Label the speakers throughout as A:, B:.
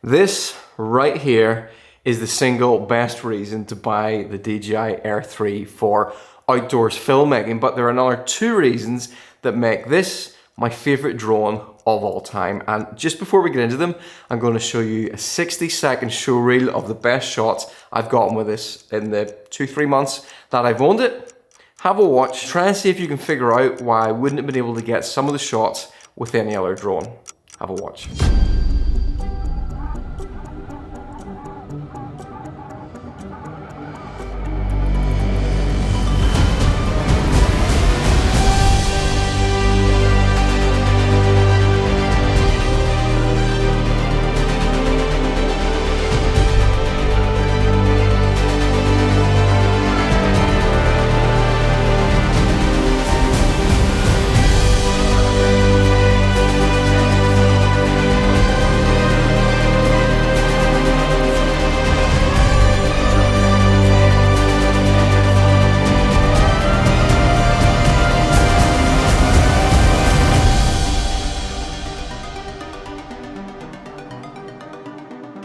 A: This right here is the single best reason to buy the DJI Air3 for outdoors filmmaking, but there are another two reasons that make this my favorite drone of all time. And just before we get into them, I'm going to show you a 60-second show reel of the best shots I've gotten with this in the 2-3 months that I've owned it. Have a watch, try and see if you can figure out why I wouldn't have been able to get some of the shots with any other drone. Have a watch.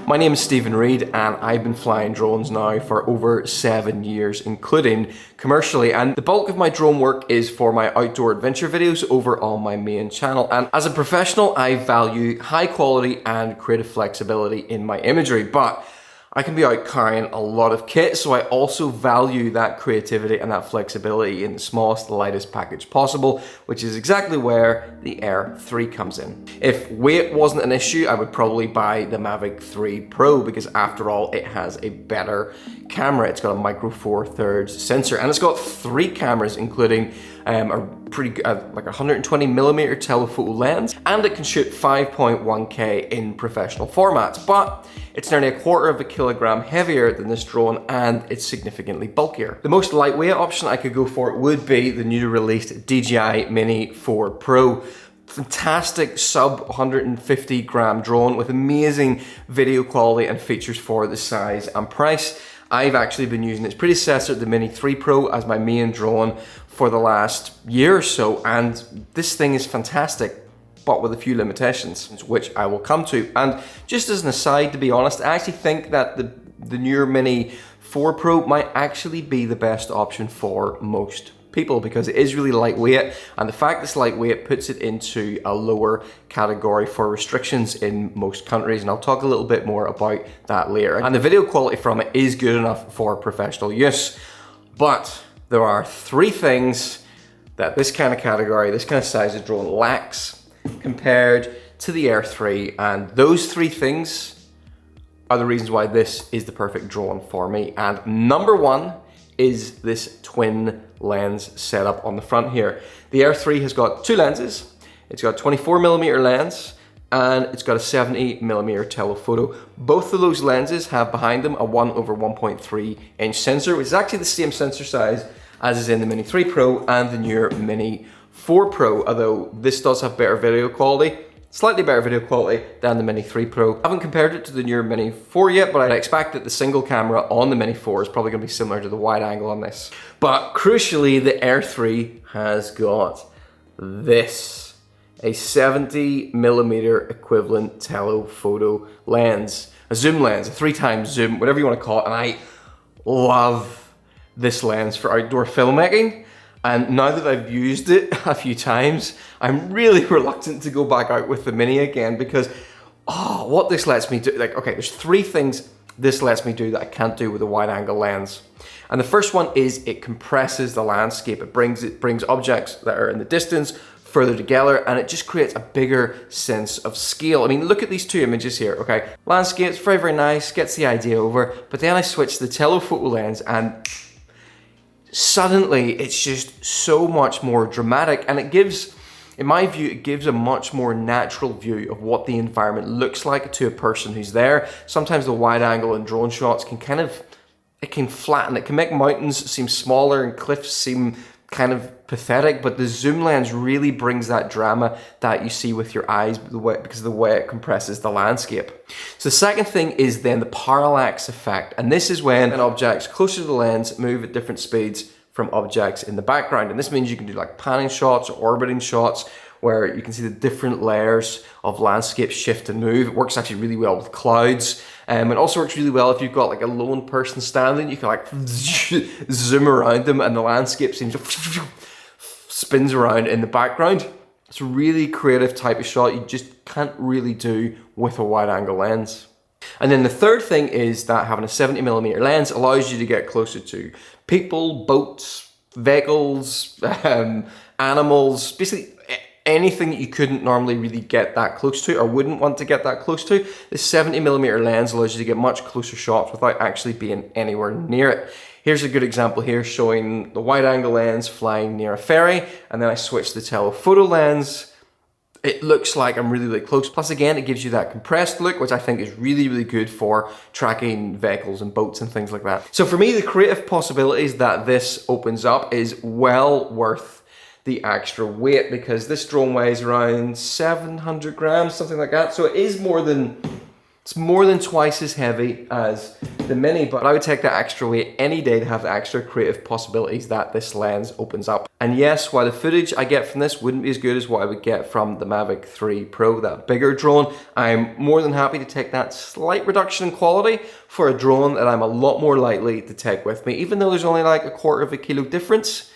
A: My name is Stephen Reed and I've been flying drones now for over 7 years, including commercially, and the bulk of my drone work is for my outdoor adventure videos over on my main channel. And as a professional, I value high quality and creative flexibility in my imagery, but I can be out carrying a lot of kit, so I also value that creativity and that flexibility in the smallest, lightest package possible, which is exactly where the Air 3 comes in. If weight wasn't an issue, I would probably buy the Mavic 3 Pro because after all, it has a better camera. It's got a micro four thirds sensor and it's got 3 cameras, including like 120mm telephoto lens, and it can shoot 5.1K in professional formats, but it's nearly 1/4 kilogram heavier than this drone and it's significantly bulkier. The most lightweight option I could go for would be the newly released DJI Mini 4 Pro. Fantastic sub 150 gram drone with amazing video quality and features for the size and price. I've actually been using its predecessor, the Mini 3 Pro, as my main drone for the last year or so, and this thing is fantastic, but with a few limitations, which I will come to. And just as an aside, to be honest, I actually think that the newer Mini 4 Pro might actually be the best option for most people because it is really lightweight, and the fact it's lightweight puts it into a lower category for restrictions in most countries, and I'll talk a little bit more about that later. And the video quality from it is good enough for professional use, but there are 3 things that this kind of category, this kind of size of drone lacks compared to the Air 3, and those 3 things are the reasons why this is the perfect drone for me. And number 1 is this twin lens setup on the front here. The Air 3 has got 2 lenses. It's got a 24mm lens and it's got a 70mm telephoto. Both of those lenses have behind them a 1/1.3 inch sensor, which is actually the same sensor size as is in the Mini 3 Pro and the newer Mini 4 Pro, although this does have better video quality. Slightly better video quality than the Mini 3 Pro. I haven't compared it to the newer Mini 4 yet, but I expect that the single camera on the Mini 4 is probably going to be similar to the wide angle on this. But crucially, the Air 3 has got this, a 70mm equivalent telephoto lens, a zoom lens, a 3x zoom, whatever you want to call it, and I love this lens for outdoor filmmaking. And now that I've used it a few times, I'm really reluctant to go back out with the Mini again because, what this lets me do, like, okay, there's 3 things this lets me do that I can't do with a wide angle lens. And the first one is it compresses the landscape. It brings objects that are in the distance further together, and it just creates a bigger sense of scale. I mean, look at these 2 images here, okay? Landscape's very, very nice, gets the idea over, but then I switch to the telephoto lens and suddenly it's just so much more dramatic, and it gives, in my view, it gives a much more natural view of what the environment looks like to a person who's there. Sometimes the wide angle and drone shots can it can flatten, it can make mountains seem smaller and cliffs seem kind of pathetic, but the zoom lens really brings that drama that you see with your eyes because of the way it compresses the landscape. So the second thing is then the parallax effect, and this is when objects closer to the lens move at different speeds from objects in the background, and this means you can do like panning shots or orbiting shots where you can see the different layers of landscape shift and move. It works actually really well with clouds. It also works really well if you've got like a lone person standing. You can like zoom around them and the landscape seems to spins around in the background. It's a really creative type of shot you just can't really do with a wide angle lens. And then the third thing is that having a 70mm lens allows you to get closer to people, boats, vehicles, animals, basically anything that you couldn't normally really get that close to or wouldn't want to get that close to. The 70mm lens allows you to get much closer shots without actually being anywhere near it. Here's a good example here showing the wide angle lens flying near a ferry, and then I switch the telephoto lens. It looks like I'm really close. Plus again, it gives you that compressed look, which I think is really good for tracking vehicles and boats and things like that. So for me, the creative possibilities that this opens up is well worth the extra weight, because this drone weighs around 700 grams, something like that. So it is it's more than twice as heavy as the Mini, but I would take that extra weight any day to have the extra creative possibilities that this lens opens up. And yes, while the footage I get from this wouldn't be as good as what I would get from the Mavic 3 Pro, that bigger drone, I'm more than happy to take that slight reduction in quality for a drone that I'm a lot more likely to take with me. Even though there's only like a quarter of a kilo difference,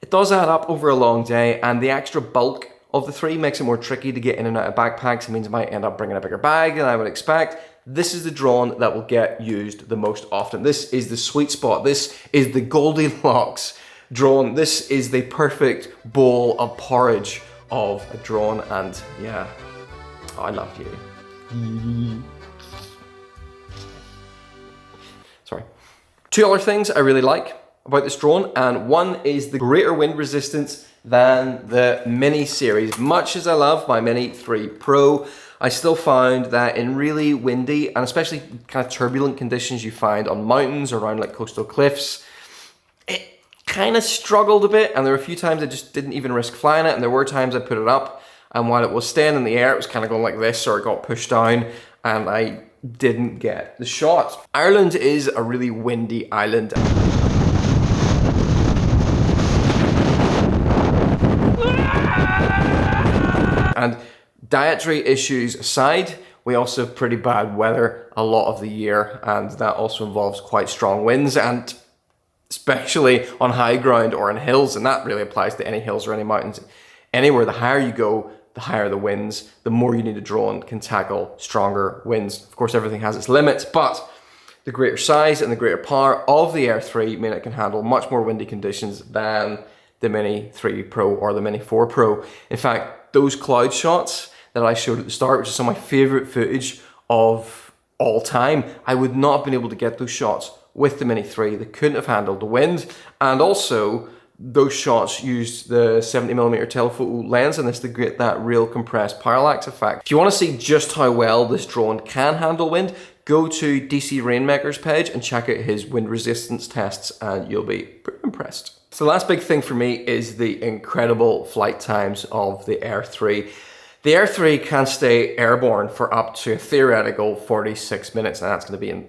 A: it does add up over a long day, and the extra bulk of the 3 makes it more tricky to get in and out of backpacks. It means I might end up bringing a bigger bag than I would expect. This is the drone that will get used the most often. This is the sweet spot. This is the Goldilocks drone. This is the perfect bowl of porridge of a drone, and yeah, I love you. Sorry. 2 other things I really like about this drone, and one is the greater wind resistance than the Mini series. Much as I love my Mini 3 Pro, I still found that in really windy and especially kind of turbulent conditions you find on mountains or around like coastal cliffs, it kind of struggled a bit, and there were a few times I just didn't even risk flying it, and there were times I put it up and while it was staying in the air it was kind of going like this, or it got pushed down and I didn't get the shot. Ireland is a really windy island. And dietary issues aside, we also have pretty bad weather a lot of the year, and that also involves quite strong winds, and especially on high ground or in hills, and that really applies to any hills or any mountains. Anywhere, the higher you go, the higher the winds, the more you need a drone can tackle stronger winds. Of course, everything has its limits, but the greater size and the greater power of the Air 3 mean it can handle much more windy conditions than the Mini 3 Pro or the Mini 4 Pro. In fact, those cloud shots that I showed at the start, which is some of my favorite footage of all time, I would not have been able to get those shots with the Mini 3. They couldn't have handled the wind, and also those shots used the 70mm telephoto lens in this to get that real compressed parallax effect. If you want to see just how well this drone can handle wind, go to DC Rainmaker's page and check out his wind resistance tests, and you'll be pretty impressed. So the last big thing for me is the incredible flight times of the Air 3. The Air 3 can stay airborne for up to a theoretical 46 minutes, and that's going to be in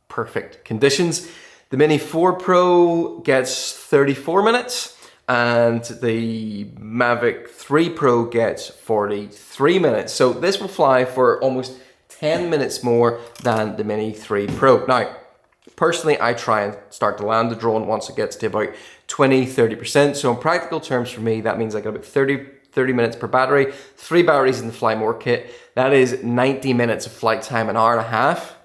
A: perfect conditions. The Mini 4 Pro gets 34 minutes, and the Mavic 3 Pro gets 43 minutes. So this will fly for almost 10 minutes more than the Mini 3 Pro. Now, personally, I try and start to land the drone once it gets to about 20-30%. So in practical terms for me, that means I got about 30 minutes per battery, 3 batteries in the Fly More kit. That is 90 minutes of flight time, an hour and a half.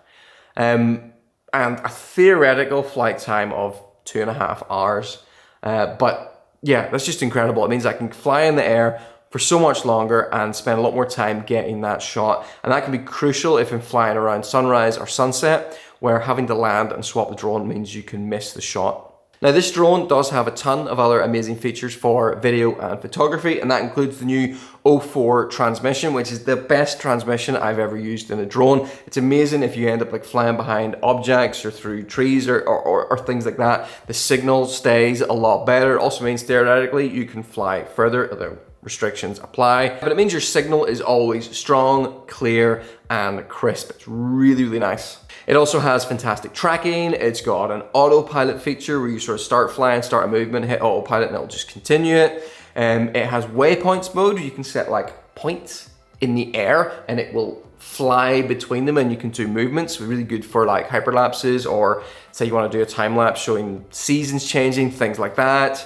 A: And a theoretical flight time of 2.5 hours. But yeah, that's just incredible. It means I can fly in the air for so much longer and spend a lot more time getting that shot. And that can be crucial if I'm flying around sunrise or sunset, where having to land and swap the drone means you can miss the shot. Now, this drone does have a ton of other amazing features for video and photography, and that includes the new 04 transmission, which is the best transmission I've ever used in a drone. It's amazing if you end up like flying behind objects or through trees or things like that. The signal stays a lot better. It also means theoretically you can fly further, although restrictions apply. But it means your signal is always strong, clear, and crisp. It's really, really nice. It also has fantastic tracking. It's got an autopilot feature where you sort of start flying, start a movement, hit autopilot, and it'll just continue it. It has waypoints mode. You can set like points in the air and it will fly between them and you can do movements. Really good for like hyperlapses, or say you want to do a time lapse showing seasons changing, things like that.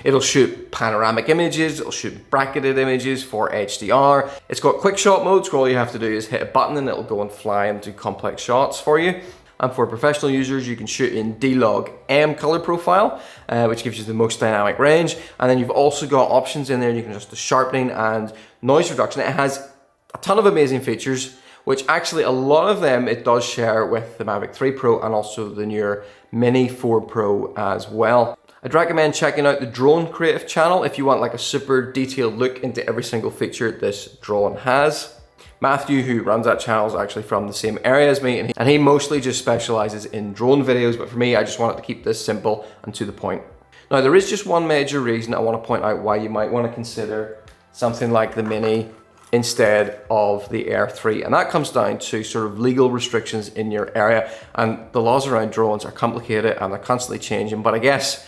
A: It'll shoot panoramic images, it'll shoot bracketed images for HDR. It's got quick shot mode, so all you have to do is hit a button and it'll go and fly and do complex shots for you. And for professional users, you can shoot in D-Log M color profile, which gives you the most dynamic range. And then you've also got options in there. You can adjust the sharpening and noise reduction. It has a ton of amazing features, which actually a lot of them it does share with the Mavic 3 Pro and also the newer Mini 4 Pro as well. I'd recommend checking out the Drone Creative channel if you want like a super detailed look into every single feature this drone has. Matthew, who runs that channel, is actually from the same area as me, and he mostly just specializes in drone videos, but for me, I just wanted to keep this simple and to the point. Now, there is just one major reason I want to point out why you might want to consider something like the Mini instead of the Air 3, and that comes down to sort of legal restrictions in your area, and the laws around drones are complicated and they're constantly changing. But I guess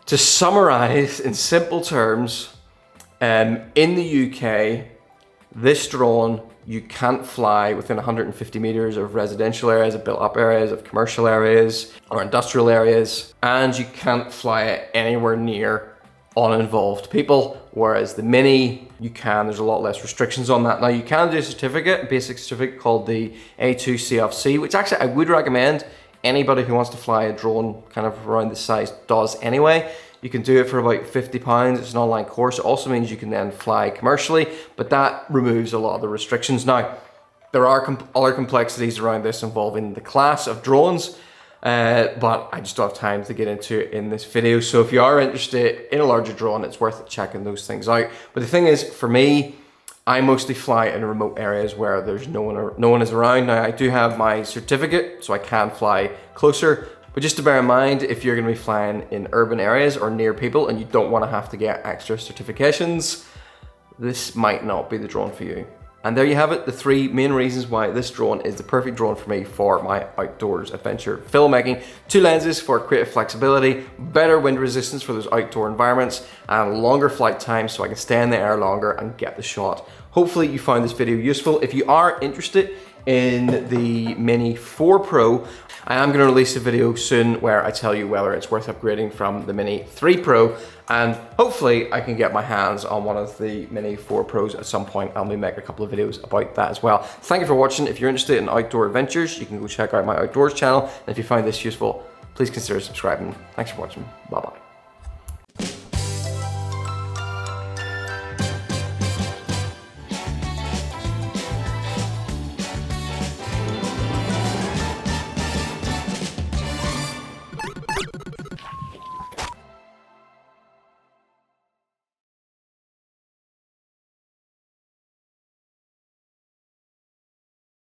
A: to summarize in simple terms, in the UK, this drone you can't fly within 150 meters of residential areas, of built up areas, of commercial areas or industrial areas, and you can't fly it anywhere near uninvolved people, whereas the Mini you can. There's a lot less restrictions on that. Now you can do a certificate, a basic certificate called the A2 CFC, which actually I would recommend anybody who wants to fly a drone kind of around this size does anyway. You can do it for about £50. It's an online course. It also means you can then fly commercially, but that removes a lot of the restrictions. Now, there are other complexities around this involving the class of drones, but I just don't have time to get into it in this video. So if you are interested in a larger drone, it's worth checking those things out. But the thing is, for me, I mostly fly in remote areas where there's no one is around. Now, I do have my certificate, so I can fly closer. But just to bear in mind, if you're going to be flying in urban areas or near people and you don't want to have to get extra certifications, this might not be the drone for you. And there you have it, the 3 main reasons why this drone is the perfect drone for me for my outdoors adventure filmmaking. 2 lenses for creative flexibility, better wind resistance for those outdoor environments, and longer flight time so I can stay in the air longer and get the shot. Hopefully you found this video useful. If you are interested in the Mini 4 Pro, I am going to release a video soon where I tell you whether it's worth upgrading from the Mini 3 Pro, and hopefully I can get my hands on one of the Mini 4 Pros at some point. I'll make a couple of videos about that as well. Thank you for watching. If you're interested in outdoor adventures, you can go check out my outdoors channel, and if you find this useful, please consider subscribing. Thanks for watching. Bye bye.